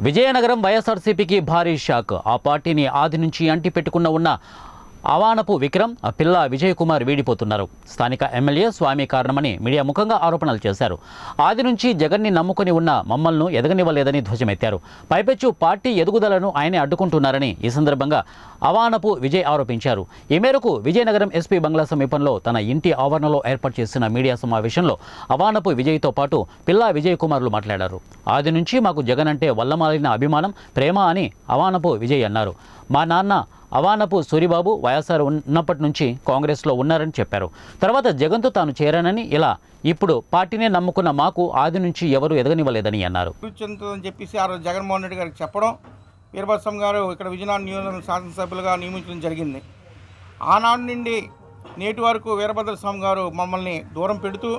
విజయనగరం వైఎస్ఆర్సీపీకి భారీ షాక్. ఆ పార్టీని ఆది నుంచి అంటిపెట్టుకున్న అవానపు విక్రమ్, పిల్ల విజయ్ కుమార్ వీడిపోతున్నారు. స్థానిక ఎమ్మెల్యే స్వామి కారణమని మీడియా ముఖంగా ఆరోపణలు చేశారు. ఆది నుంచి జగన్ని నమ్ముకొని ఉన్న మమ్మల్ని ఎదగనివ్వలేదని ధ్వజమెత్తారు. పైపెచ్చు పార్టీ ఎదుగుదలను ఆయనే అడ్డుకుంటున్నారని ఈ సందర్భంగా అవానపు విజయ్ ఆరోపించారు. ఈ మేరకు విజయనగరం ఎస్పీ బంగ్లా సమీపంలో తన ఇంటి ఆవరణలో ఏర్పాటు చేసిన మీడియా సమావేశంలో అవానపు విజయ్తో పాటు పిల్ల విజయ్ కుమార్లు మాట్లాడారు. ఆది నుంచి మాకు జగన్ అంటే వల్లమాలిన అభిమానం, ప్రేమ అని అవానపు విజయ్ అన్నారు. మా నాన్న అవానపు సూరిబాబు వైఎస్ఆర్ ఉన్నప్పటి నుంచి కాంగ్రెస్లో ఉన్నారని చెప్పారు. తర్వాత జగన్తో తాను చేరానని, ఇలా ఇప్పుడు పార్టీనే నమ్ముకున్న మాకు ఆది నుంచి ఎవరు ఎదగనివ్వలేదని అన్నారు. చెప్పేసి ఆ రోజు జగన్మోహన్ రెడ్డి గారికి చెప్పడం, వీరభద్రం గారు ఇక్కడ విజయనగరం నియోజకవర్గం శాసనసభ్యులుగా నియమించడం జరిగింది. ఆనాడు నుండి నేటి వరకు వీరభద్రస్వామి గారు మమ్మల్ని దూరం పెడుతూ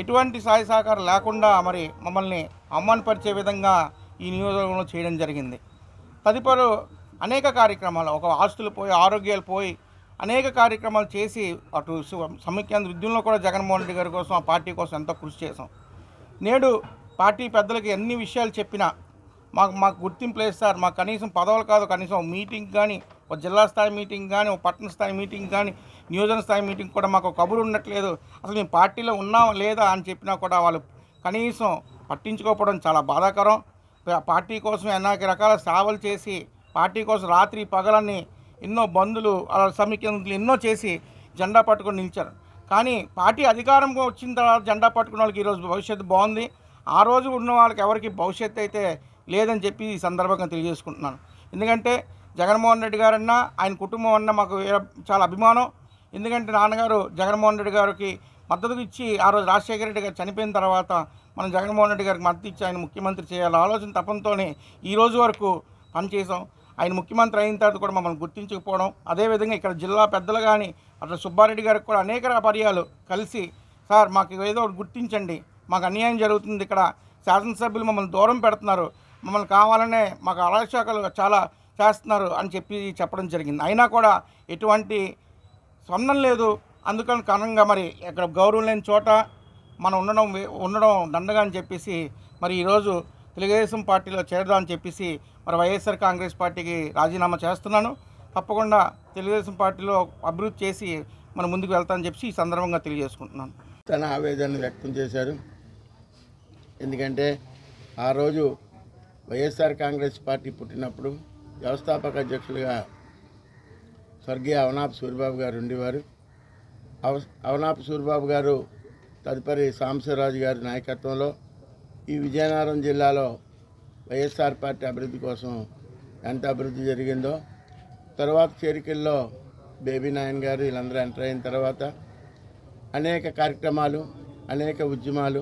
ఎటువంటి సహాయ సహకారం లేకుండా మరి మమ్మల్ని అవమానపరిచే విధంగా ఈ నియోజకవర్గంలో చేయడం జరిగింది. తదుపరి అనేక కార్యక్రమాలు, ఒక ఆస్తులు పోయి ఆరోగ్యాలు పోయి అనేక కార్యక్రమాలు చేసి అటు సమైక్యాంధ్ర ఉద్యమంలో కూడా జగన్మోహన్ రెడ్డి గారి కోసం, ఆ పార్టీ కోసం ఎంతో కృషి చేశాం. నేడు పార్టీ పెద్దలకి ఎన్ని విషయాలు చెప్పినా మాకు గుర్తింపు లేదు సార్, మాకు కనీసం పదవులు కాదు, కనీసం మీటింగ్ కానీ, ఒక జిల్లా స్థాయి మీటింగ్ కానీ, ఒక పట్టణ స్థాయి మీటింగ్ కానీ, నియోజక స్థాయి మీటింగ్ కూడా మాకు కబురు ఉండట్లేదు, అసలు మేము పార్టీలో ఉన్నాం లేదా అని చెప్పినా కూడా వాళ్ళు కనీసం పట్టించుకోకపోవడం చాలా బాధాకరం. పార్టీ కోసం అనేక రకాల సేవలు చేసి, పార్టీ కోసం రాత్రి పగలన్నీ ఎన్నో బంధులు సమీక్షలు ఎన్నో చేసి జెండా పట్టుకొని నిలిచారు. కానీ పార్టీ అధికారంగా వచ్చిన తర్వాత జెండా పట్టుకున్న వాళ్ళకి ఈరోజు భవిష్యత్తు బాగుంది, ఆ రోజు ఉన్న వాళ్ళకి ఎవరికి భవిష్యత్తు అయితే లేదని చెప్పి ఈ సందర్భంగా తెలియజేసుకుంటున్నాను. ఎందుకంటే జగన్మోహన్ రెడ్డి గారన్నా, ఆయన కుటుంబం అన్నా మాకు చాలా అభిమానం. ఎందుకంటే నాన్నగారు జగన్మోహన్ రెడ్డి గారికి మద్దతు ఇచ్చి ఆ రోజు రాజశేఖర రెడ్డి గారు చనిపోయిన తర్వాత మనం జగన్మోహన్ రెడ్డి గారికి మద్దతు ఇచ్చి ఆయన ముఖ్యమంత్రి చేయాలి ఆలోచన తపంతోనే ఈ రోజు వరకు పనిచేసాం. ఆయన ముఖ్యమంత్రి అయిన తర్వాత కూడా మమ్మల్ని గుర్తించకపోవడం, అదేవిధంగా ఇక్కడ జిల్లా పెద్దలు కానీ అట్లా సుబ్బారెడ్డి గారికి కూడా అనేక పర్యాలు కలిసి, సార్ మాకు ఏదో గుర్తించండి, మాకు అన్యాయం జరుగుతుంది, ఇక్కడ శాసనసభ్యులు మమ్మల్ని దూరం పెడుతున్నారు, మమ్మల్ని కావాలనే మాకు అరాచకాలు చాలా చేస్తున్నారు అని చెప్పడం జరిగింది. అయినా కూడా ఎటువంటి స్పందన లేదు. అందుకని కారణంగా మరి ఇక్కడ గౌరవం లేని చోట మనం ఉండడం దండగా అని చెప్పేసి మరి ఈరోజు తెలుగుదేశం పార్టీలో చేరదామని చెప్పేసి మరి వైఎస్ఆర్ కాంగ్రెస్ పార్టీకి రాజీనామా చేస్తున్నాను. తప్పకుండా తెలుగుదేశం పార్టీలో అభివృద్ధి చేసి మనం ముందుకు వెళ్తామని చెప్పి ఈ సందర్భంగా తెలియజేసుకుంటున్నాను. తన ఆవేదన వ్యక్తం చేశారు. ఎందుకంటే ఆ రోజు వైఎస్ఆర్ కాంగ్రెస్ పార్టీ పుట్టినప్పుడు వ్యవస్థాపక అధ్యక్షులుగా స్వర్గీయ అవనాపు సూరిబాబు గారు ఉండేవారు. అవనాపు సూరిబాబు గారు తదుపరి సాంబశివరాజు గారి నాయకత్వంలో ఈ విజయనగరం జిల్లాలో వైఎస్ఆర్ పార్టీ అభివృద్ధి కోసం ఎంత అభివృద్ధి జరిగిందో, తర్వాత చేరికల్లో బేబీ నాయన్ గారు వీళ్ళందరూ ఎంటర్ అయిన తర్వాత అనేక కార్యక్రమాలు, అనేక ఉద్యమాలు